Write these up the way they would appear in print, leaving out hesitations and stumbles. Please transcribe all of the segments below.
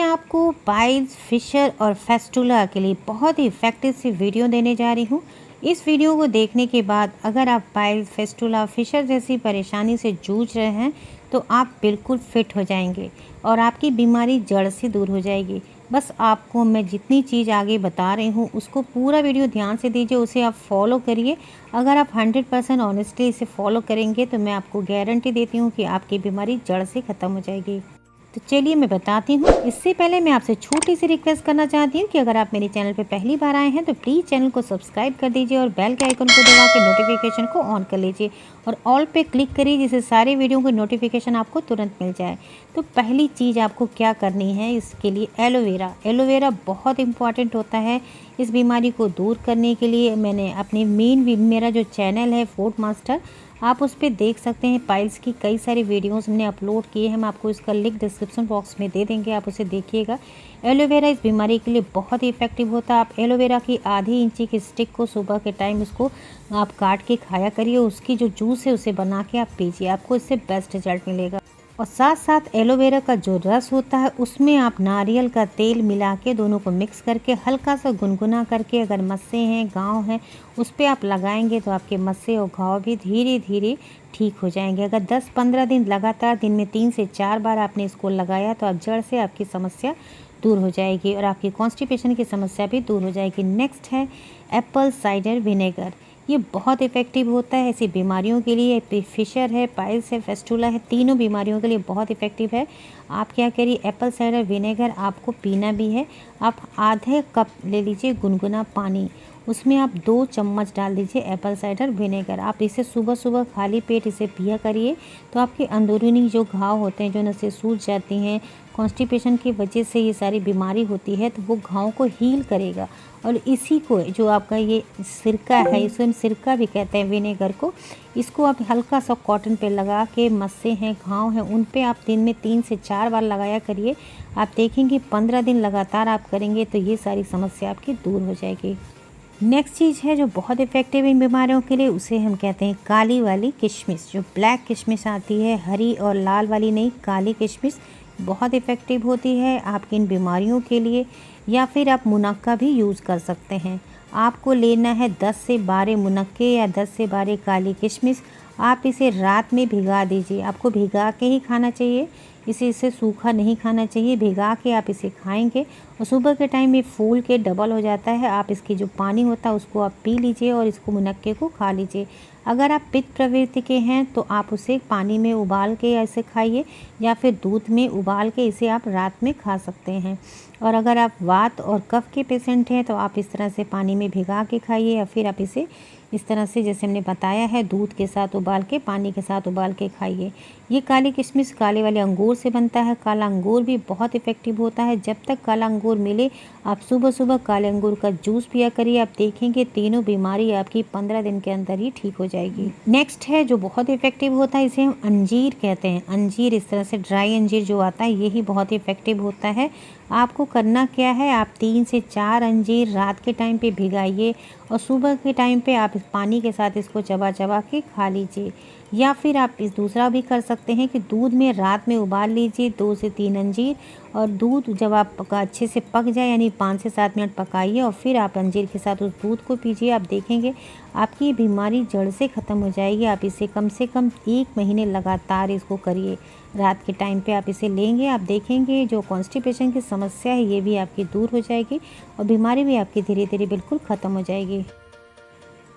आपको piles, Fisher और fistula के लिए बहुत ही इफ़ेक्टिव सी वीडियो देने जा रही हूँ। इस वीडियो को देखने के बाद अगर आप पाइल्स, फेस्टुला, फिशर जैसी परेशानी से जूझ रहे हैं तो आप बिल्कुल फिट हो जाएंगे और आपकी बीमारी जड़ से दूर हो जाएगी। बस आपको मैं जितनी चीज़ आगे बता रही हूँ उसको पूरा वीडियो ध्यान से दीजिए, उसे आप फॉलो करिए। अगर आप 100% ऑनेस्टली इसे फॉलो करेंगे तो मैं आपको गारंटी देती हूँ कि आपकी बीमारी जड़ से ख़त्म हो जाएगी। तो चलिए मैं बताती हूँ। इससे पहले मैं आपसे छोटी सी रिक्वेस्ट करना चाहती हूँ कि अगर आप मेरे चैनल पर पहली बार आए हैं तो प्लीज़ चैनल को सब्सक्राइब कर दीजिए और बेल के आइकन को दबा के नोटिफिकेशन को ऑन कर लीजिए और ऑल पे क्लिक करिए जिससे सारे वीडियो की नोटिफिकेशन आपको तुरंत मिल जाए। तो पहली चीज़ आपको क्या करनी है, इसके लिए एलोवेरा। एलोवेरा बहुत इंपॉर्टेंट होता है इस बीमारी को दूर करने के लिए। मैंने अपने मेरा जो चैनल है फूड मास्टर, आप उस पर देख सकते हैं। पाइल्स की कई सारी वीडियोस हमने अपलोड किए हैं, हम आपको इसका लिंक डिस्क्रिप्शन बॉक्स में दे देंगे, आप उसे देखिएगा। एलोवेरा इस बीमारी के लिए बहुत ही इफेक्टिव होता है। आप एलोवेरा की आधी इंची की स्टिक को सुबह के टाइम उसको आप काट के खाया करिए, उसकी जो जूस है उसे बना के आप पीजिए, आपको इससे बेस्ट रिजल्ट मिलेगा। और साथ साथ एलोवेरा का जो रस होता है उसमें आप नारियल का तेल मिला के दोनों को मिक्स करके हल्का सा गुनगुना करके अगर मस्से हैं, घाव हैं, उस पर आप लगाएंगे तो आपके मस्से और घाव भी धीरे धीरे ठीक हो जाएंगे। अगर 10-15 दिन लगातार दिन में 3 से 4 बार आपने इसको लगाया तो आप जड़ से आपकी समस्या दूर हो जाएगी और आपकी कॉन्स्टिपेशन की समस्या भी दूर हो जाएगी। नेक्स्ट है एप्पल साइडर विनेगर। ये बहुत इफ़ेक्टिव होता है ऐसी बीमारियों के लिए। फिशर है, पाइल्स है, फेस्टुला है, तीनों बीमारियों के लिए बहुत इफ़ेक्टिव है। आप क्या करिए, एप्पल साइडर विनेगर आपको पीना भी है। आप आधे कप ले लीजिए गुनगुना पानी, उसमें आप 2 चम्मच डाल दीजिए एप्पल साइडर विनेगर। आप इसे सुबह सुबह खाली पेट इसे पिया करिए तो आपके अंदरूनी जो घाव होते हैं, जो नसें सूज जाती हैं, कॉन्स्टिपेशन की वजह से ये सारी बीमारी होती है, तो वो घाव को हील करेगा। और इसी को जो आपका ये सिरका है, इसे हम सिरका भी कहते हैं विनेगर को, इसको आप हल्का सा कॉटन पे लगा के मस्से हैं, घाव हैं, उन पे आप दिन में 3 से 4 बार लगाया करिए। आप देखेंगे 15 दिन लगातार आप करेंगे तो ये सारी समस्या आपकी दूर हो जाएगी। नेक्स्ट चीज़ है जो बहुत इफ़ेक्टिव इन बीमारियों के लिए, उसे हम कहते हैं काली वाली किशमिश। जो ब्लैक किशमिश आती है, हरी और लाल वाली नहीं, काली किशमिश बहुत इफ़ेक्टिव होती है आपकी इन बीमारियों के लिए। या फिर आप मुनक्का भी यूज़ कर सकते हैं। आपको लेना है 10 से 12 मुनक्के या 10 से 12 काली किशमिश। आप इसे रात में भिगा दीजिए, आपको भिगा के ही खाना चाहिए, इसे सूखा नहीं खाना चाहिए। भिगा के आप इसे खाएंगे और सुबह के टाइम में फूल के डबल हो जाता है। आप इसकी जो पानी होता है उसको आप पी लीजिए और इसको मुनक्के को खा लीजिए। अगर आप पित्त प्रवृत्ति के हैं तो आप उसे पानी में उबाल के ऐसे खाइए या फिर दूध में उबाल के इसे आप रात में खा सकते हैं। और अगर आप वात और कफ के पेशेंट हैं तो आप इस तरह से पानी में भिगा के खाइए या फिर आप इसे इस तरह से जैसे हमने बताया है दूध के साथ उबाल के, पानी के साथ उबाल के खाइए। ये काली किशमिश काले वाले अंगूर से बनता है। काला अंगूर भी बहुत इफ़ेक्टिव होता है। जब तक काला अंगूर मिले आप सुबह सुबह काले अंगूर का जूस पिया करिए। आप देखेंगे तीनों बीमारी आपकी 15 दिन के अंदर ही ठीक हो जाएगी। नेक्स्ट है जो बहुत इफ़ेक्टिव होता है, इसे हम अंजीर कहते हैं। अंजीर इस तरह से ड्राई अंजीर जो आता है यही बहुत इफ़ेक्टिव होता है। आपको करना क्या है, आप 3 से 4 अंजीर रात के टाइम पे भिगाइए और सुबह के टाइम पे आप इस पानी के साथ इसको चबा चबा के खा लीजिए। या फिर आप इस दूसरा भी कर सकते हैं कि दूध में रात में उबाल लीजिए 2 से 3 अंजीर और दूध जब आपका अच्छे से पक जाए यानी 5 से 7 मिनट पकाइए और फिर आप अंजीर के साथ उस दूध को पीजिए। आप देखेंगे आपकी बीमारी जड़ से ख़त्म हो जाएगी। आप इसे कम से कम 1 महीने लगातार इसको करिए। रात के टाइम पे आप इसे लेंगे, आप देखेंगे जो कॉन्स्टिपेशन की समस्या है ये भी आपकी दूर हो जाएगी और बीमारी भी आपकी धीरे धीरे बिल्कुल ख़त्म हो जाएगी।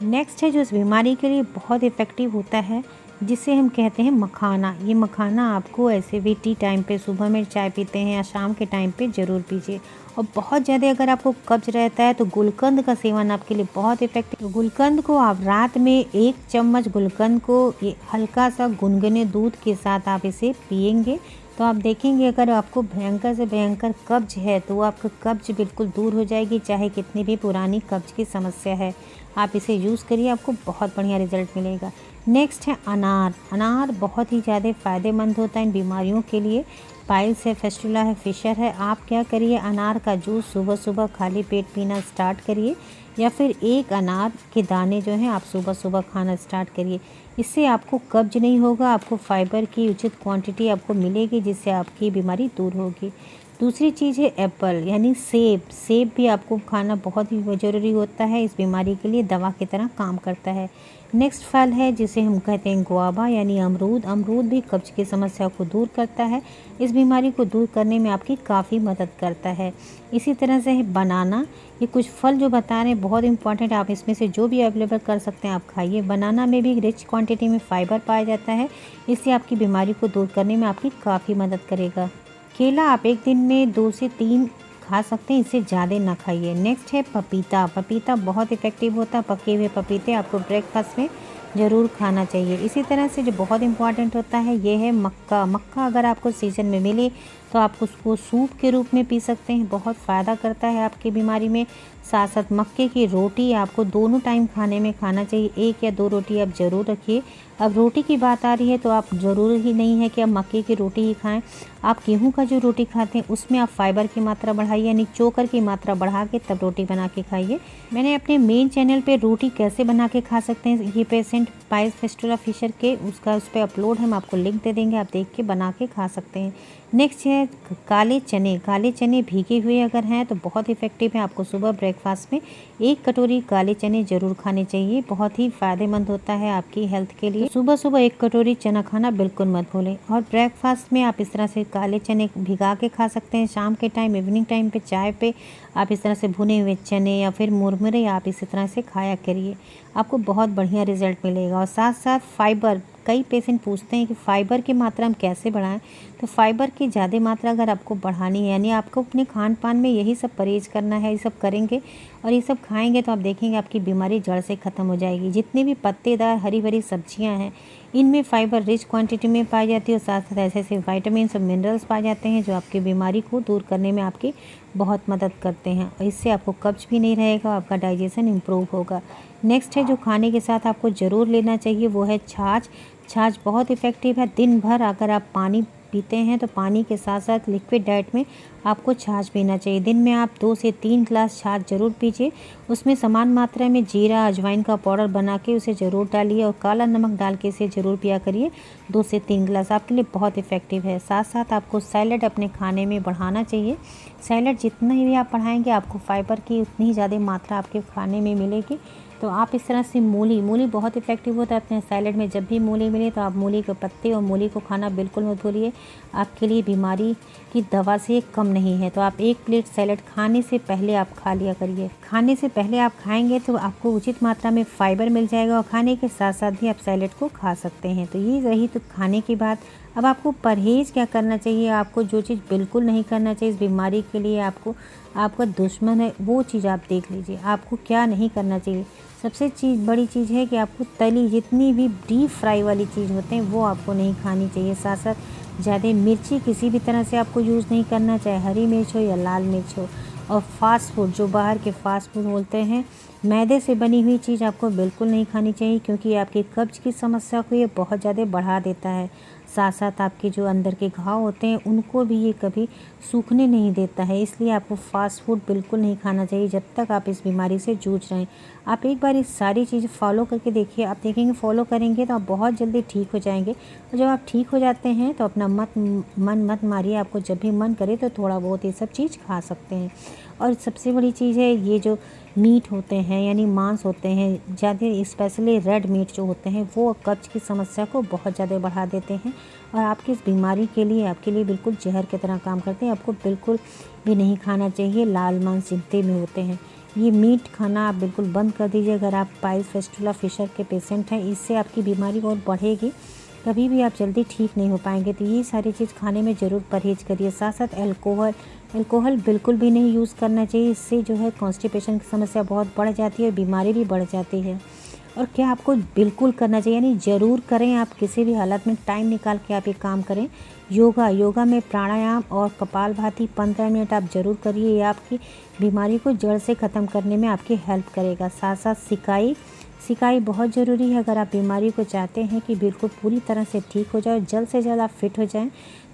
नेक्स्ट है जो इस बीमारी के लिए बहुत इफ़ेक्टिव होता है, जिसे हम कहते हैं मखाना। ये मखाना आपको ऐसे भी टी टाइम पे सुबह में चाय पीते हैं या शाम के टाइम पे ज़रूर पीजिए। और बहुत ज़्यादा अगर आपको कब्ज रहता है तो गुलकंद का सेवन आपके लिए बहुत इफेक्टिव। तो गुलकंद को आप रात में 1 चम्मच गुलकंद को ये हल्का सा गुनगुने दूध के साथ आप इसे पिएंगे तो आप देखेंगे अगर आपको भयंकर से भयंकर कब्ज है तो वो आपका कब्ज बिल्कुल दूर हो जाएगी, चाहे कितनी भी पुरानी कब्ज की समस्या है। आप इसे यूज़ करिए, आपको बहुत बढ़िया रिजल्ट मिलेगा। नेक्स्ट है अनार। अनार बहुत ही ज़्यादा फ़ायदेमंद होता है इन बीमारियों के लिए। पाइल्स है, फेस्टुला है, फिशर है। आप क्या करिए, अनार का जूस सुबह सुबह खाली पेट पीना स्टार्ट करिए या फिर 1 अनार के दाने जो हैं आप सुबह सुबह खाना स्टार्ट करिए। इससे आपको कब्ज नहीं होगा, आपको फाइबर की उचित क्वांटिटी आपको मिलेगी जिससे आपकी बीमारी दूर होगी। दूसरी चीज़ है एप्पल यानी सेब। सेब भी आपको खाना बहुत ही ज़रूरी होता है, इस बीमारी के लिए दवा की तरह काम करता है। नेक्स्ट फल है जिसे हम कहते हैं गुआवा यानी अमरूद। अमरूद भी कब्ज की समस्या को दूर करता है, इस बीमारी को दूर करने में आपकी काफ़ी मदद करता है। इसी तरह से है बनाना। ये कुछ फल जो बता रहे हैं बहुत इंपॉर्टेंट, आप इसमें से जो भी अवेलेबल कर सकते हैं आप खाइए। बनाना में भी रिच क्वांटिटी में फाइबर पाया जाता है, इससे आपकी बीमारी को दूर करने में आपकी काफ़ी मदद करेगा। केला आप एक दिन में 2 से 3 खा सकते हैं, इससे ज़्यादा ना खाइए। नेक्स्ट है पपीता। पपीता बहुत इफ़ेक्टिव होता है, पके हुए पपीते आपको ब्रेकफास्ट में ज़रूर खाना चाहिए। इसी तरह से जो बहुत इंपॉर्टेंट होता है ये है मक्का। मक्का अगर आपको सीज़न में मिले तो आप उसको सूप के रूप में पी सकते हैं, बहुत फ़ायदा करता है आपकी बीमारी में। साथ साथ मक्के की रोटी आपको दोनों टाइम खाने में खाना चाहिए, 1 या 2 रोटी आप ज़रूर रखिए। अब रोटी की बात आ रही है तो आप ज़रूर ही नहीं है कि आप मक्के की रोटी ही खाएं, आप गेहूं का जो रोटी खाते हैं उसमें आप फाइबर की मात्रा बढ़ाइए, यानी चोकर की मात्रा बढ़ा के तब रोटी बना के खाइए। मैंने अपने मेन चैनल पे रोटी कैसे बना के खा सकते हैं ये पेशेंट पाइल्स फिस्टुला फिशर के उस पर अपलोड है, हम आपको लिंक दे देंगे, आप देख के बना के खा सकते हैं। नेक्स्ट है काले चने। काले चने भीगे हुए अगर हैं तो बहुत इफ़ेक्टिव है, आपको सुबह ब्रेकफास्ट में 1 कटोरी काले चने ज़रूर खाने चाहिए, बहुत ही फ़ायदेमंद होता है आपकी हेल्थ के लिए। तो सुबह सुबह 1 कटोरी चना खाना बिल्कुल मत भूलें। और ब्रेकफास्ट में आप इस तरह से काले चने भिगा के खा सकते हैं, शाम के टाइम इवनिंग टाइम पे चाय पे आप इस तरह से भुने हुए चने या फिर मुरमुरे आप इसी तरह से खाया करिए, आपको बहुत बढ़िया रिजल्ट मिलेगा। और साथ साथ फाइबर, कई पेशेंट पूछते हैं कि फ़ाइबर की मात्रा हम कैसे बढ़ाएं, तो फाइबर की ज़्यादा मात्रा अगर आपको बढ़ानी है, यानी आपको अपने खान पान में यही सब परहेज करना है, ये सब करेंगे और ये सब खाएंगे तो आप देखेंगे आपकी बीमारी जड़ से ख़त्म हो जाएगी। जितनी भी पत्तेदार हरी भरी सब्जियां हैं इनमें फाइबर रिच क्वांटिटी में पाई जाती है और साथ साथ ऐसे ऐसे वाइटामिन और मिनरल्स पाए जाते हैं जो आपकी बीमारी को दूर करने में आपकी बहुत मदद करते हैं और इससे आपको कब्ज भी नहीं रहेगा, आपका डाइजेशन इम्प्रूव होगा। नेक्स्ट है जो खाने के साथ आपको ज़रूर लेना चाहिए वो है छाछ। छाछ बहुत इफ़ेक्टिव है, दिन भर अगर आप पानी पीते हैं तो पानी के साथ साथ लिक्विड डाइट में आपको छाछ पीना चाहिए। दिन में आप 2 से 3 ग्लास छाछ ज़रूर पीजिए, उसमें समान मात्रा में जीरा अजवाइन का पाउडर बना के उसे ज़रूर डालिए और काला नमक डाल के इसे ज़रूर पिया करिए। 2 से 3 ग्लास आपके लिए बहुत इफ़ेक्टिव है। साथ साथ आपको सैलड अपने खाने में बढ़ाना चाहिए, सैलड जितना ही आप बढ़ाएंगे आपको फाइबर की उतनी ही ज़्यादा मात्रा आपके खाने में मिलेगी। तो आप इस तरह से मूली बहुत इफ़ेक्टिव होता है अपने सैलड में, जब भी मूली मिले तो आप मूली के पत्ते और मूली को खाना बिल्कुल मत भूलिए, आपके लिए बीमारी की दवा से कम नहीं है। तो आप 1 प्लेट सैलड खाने से पहले आप खा लिया करिए, खाने से पहले आप खाएंगे तो आपको उचित मात्रा में फाइबर मिल जाएगा और खाने के साथ साथ भी आप सैलड को खा सकते हैं। तो ये रही तो खाने की बात। अब आपको परहेज़ क्या करना चाहिए, आपको जो चीज़ बिल्कुल नहीं करना चाहिए इस बीमारी के लिए आपका दुश्मन है वो चीज़ आप देख लीजिए, आपको क्या नहीं करना चाहिए। सबसे बड़ी चीज़ है कि आपको तली जितनी भी डीप फ्राई वाली चीज़ होते हैं वो आपको नहीं खानी चाहिए। साथ साथ ज़्यादा मिर्ची किसी भी तरह से आपको यूज़ नहीं करना, चाहे हरी मिर्च हो या लाल मिर्च हो। और फास्ट फूड, जो बाहर के फास्ट फूड बोलते हैं, मैदे से बनी हुई चीज़ आपको बिल्कुल नहीं खानी चाहिए क्योंकि आपकी कब्ज की समस्या को ये बहुत ज़्यादा बढ़ा देता है। साथ साथ आपके जो अंदर के घाव होते हैं उनको भी ये कभी सूखने नहीं देता है, इसलिए आपको फास्ट फूड बिल्कुल नहीं खाना चाहिए जब तक आप इस बीमारी से जूझ रहे हैं। आप एक बार इस सारी चीज़ें फॉलो करके देखिए, आप देखेंगे फॉलो करेंगे तो आप बहुत जल्दी ठीक हो जाएंगे। और जब आप ठीक हो जाते हैं तो अपना मन मत मारिए, आपको जब भी मन करे तो थोड़ा बहुत ये सब चीज़ खा सकते हैं। और सबसे बड़ी चीज़ है ये जो मीट होते हैं यानी मांस होते हैं, ज़्यादा स्पेशली रेड मीट जो होते हैं वो कब्ज की समस्या को बहुत ज़्यादा बढ़ा देते हैं और आपकी इस बीमारी के लिए आपके लिए बिल्कुल जहर की तरह काम करते हैं। आपको बिल्कुल भी नहीं खाना चाहिए, लाल मांस जितने में होते हैं ये मीट खाना आप बिल्कुल बंद कर दीजिए अगर आप पाइल्स फिस्टुला फिशर के पेशेंट हैं, इससे आपकी बीमारी और बढ़ेगी, कभी भी आप जल्दी ठीक नहीं हो पाएंगे। तो ये सारी चीज़ खाने में ज़रूर परहेज़ करिए। साथ साथ अल्कोहल बिल्कुल भी नहीं यूज़ करना चाहिए, इससे जो है कॉन्स्टिपेशन की समस्या बहुत बढ़ जाती है और बीमारी भी बढ़ जाती है। और क्या आपको बिल्कुल करना चाहिए, यानी ज़रूर करें, आप किसी भी हालत में टाइम निकाल के आप ये काम करें। योगा में प्राणायाम और कपालभाति 15 मिनट आप ज़रूर करिए, ये आपकी बीमारी को जड़ से ख़त्म करने में आपकी हेल्प करेगा। साथ साथ सिकाई बहुत ज़रूरी है, अगर आप बीमारी को चाहते हैं कि बिल्कुल पूरी तरह से ठीक हो जाए, जल्द से जल्द आप फिट हो जाएं,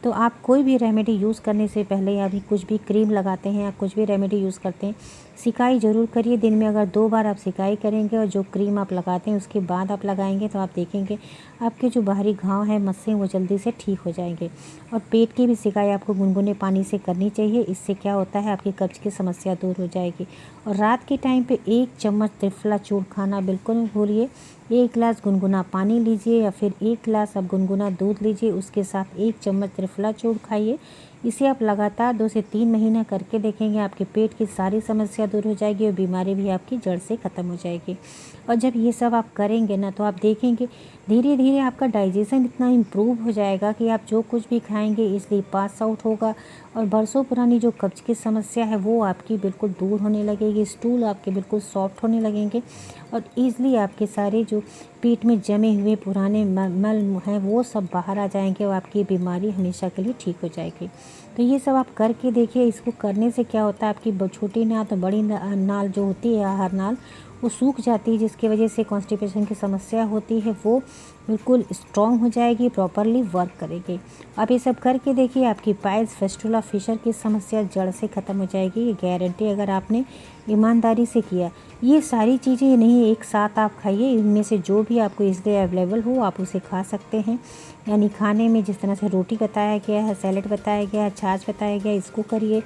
तो आप कोई भी रेमेडी यूज़ करने से पहले या भी कुछ भी क्रीम लगाते हैं या कुछ भी रेमेडी यूज़ करते हैं, सिकाई ज़रूर करिए। दिन में अगर 2 बार आप सिकाई करेंगे और जो क्रीम आप लगाते हैं उसके बाद आप लगाएंगे तो आप देखेंगे आपके जो बाहरी घाव है, मस्से, वो जल्दी से ठीक हो जाएंगे। और पेट की भी सिकाई आपको गुनगुने पानी से करनी चाहिए। इससे क्या होता है, आपकी कब्ज़ की समस्या दूर हो जाएगी। और रात के टाइम पे 1 चम्मच त्रिफला चूर्ण खाना बिल्कुल मत भूलिए। 1 गिलास गुनगुना पानी लीजिए या फिर 1 गिलास आप गुनगुना दूध लीजिए, उसके साथ 1 चम्मच त्रिफला चूर्ण खाइए। इसे आप लगातार 2 से 3 महीना करके देखेंगे, आपके पेट की सारी समस्या दूर हो जाएगी और बीमारी भी आपकी जड़ से ख़त्म हो जाएगी। और जब ये सब आप करेंगे ना, तो आप देखेंगे धीरे धीरे आपका डाइजेशन इतना इम्प्रूव हो जाएगा कि आप जो कुछ भी खाएंगे इसलिए पास आउट होगा। और बरसों पुरानी जो कब्ज़ की समस्या है वो आपकी बिल्कुल दूर होने लगेगी। स्टूल आपके बिल्कुल सॉफ्ट होने लगेंगे और ईज़िली आपके सारे जो पेट में जमे हुए पुराने मल हैं वो सब बाहर आ जाएंगे और आपकी बीमारी हमेशा के लिए ठीक हो जाएगी। तो ये सब आप करके देखिए। इसको करने से क्या होता है, आपकी छोटी नाल तो बड़ी नाल जो होती है, आहार नाल, वो सूख जाती है, जिसकी वजह से कॉन्स्टिपेशन की समस्या होती है वो बिल्कुल स्ट्रॉन्ग हो जाएगी, प्रॉपरली वर्क करेगी। आप ये सब करके देखिए, आपकी पाइल्स, फिस्टुला, फिशर की समस्या जड़ से ख़त्म हो जाएगी। ये गारंटी अगर आपने ईमानदारी से किया। ये सारी चीज़ें नहीं एक साथ आप खाइए, इनमें से जो भी आपको इसलिए अवेलेबल हो आप उसे खा सकते हैं। यानी खाने में जिस तरह से रोटी बताया गया है, सैलेड बताया गया है, छाछ बताया गया, इसको करिए।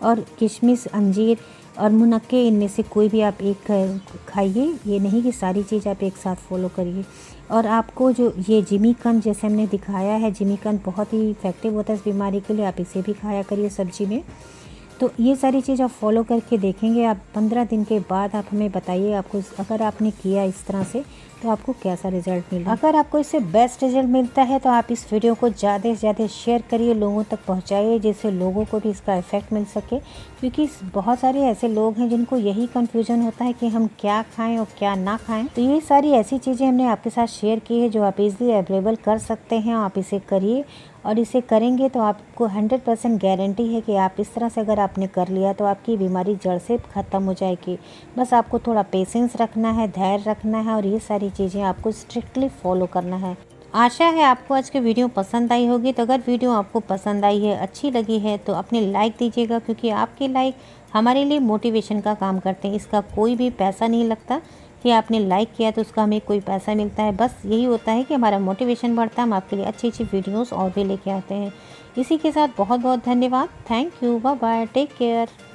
और किशमिश, अंजीर और मुनक्के, इनमें से कोई भी आप एक खाइए। ये नहीं कि सारी चीज़ आप एक साथ फॉलो करिए। और आपको जो ये जिमीकंद जैसे हमने दिखाया है, जिमीकंद बहुत ही इफ़ेक्टिव होता है इस बीमारी के लिए, आप इसे भी खाया करिए सब्जी में। तो ये सारी चीज़ आप फॉलो करके देखेंगे। आप 15 दिन के बाद आप हमें बताइए आपको, अगर आपने किया इस तरह से तो आपको कैसा रिजल्ट मिला। अगर आपको इससे बेस्ट रिजल्ट मिलता है तो आप इस वीडियो को ज़्यादा से ज़्यादा शेयर करिए, लोगों तक पहुंचाइए, जिससे लोगों को भी इसका इफ़ेक्ट मिल सके। क्योंकि बहुत सारे ऐसे लोग हैं जिनको यही कन्फ्यूजन होता है कि हम क्या खाएँ और क्या ना खाएँ। तो ये सारी ऐसी चीज़ें हमने आपके साथ शेयर की है जो आप ईज़िली अवेलेबल कर सकते हैं। आप इसे करिए और इसे करेंगे तो आपको 100% गारंटी है कि आप इस तरह से अगर आपने कर लिया तो आपकी बीमारी जड़ से ख़त्म हो जाएगी। बस आपको थोड़ा पेशेंस रखना है, धैर्य रखना है और ये सारी चीज़ें आपको स्ट्रिक्टली फॉलो करना है। आशा है आपको आज की वीडियो पसंद आई होगी। तो अगर वीडियो आपको पसंद आई है, अच्छी लगी है, तो अपने लाइक दीजिएगा, क्योंकि आपके लाइक हमारे लिए मोटिवेशन का काम करते हैं। इसका कोई भी पैसा नहीं लगता कि आपने लाइक किया तो उसका हमें कोई पैसा मिलता है। बस यही होता है कि हमारा मोटिवेशन बढ़ता है, हम आपके लिए अच्छी अच्छी वीडियोस और भी लेके आते हैं। इसी के साथ बहुत बहुत धन्यवाद। Thank you, bye bye, take care.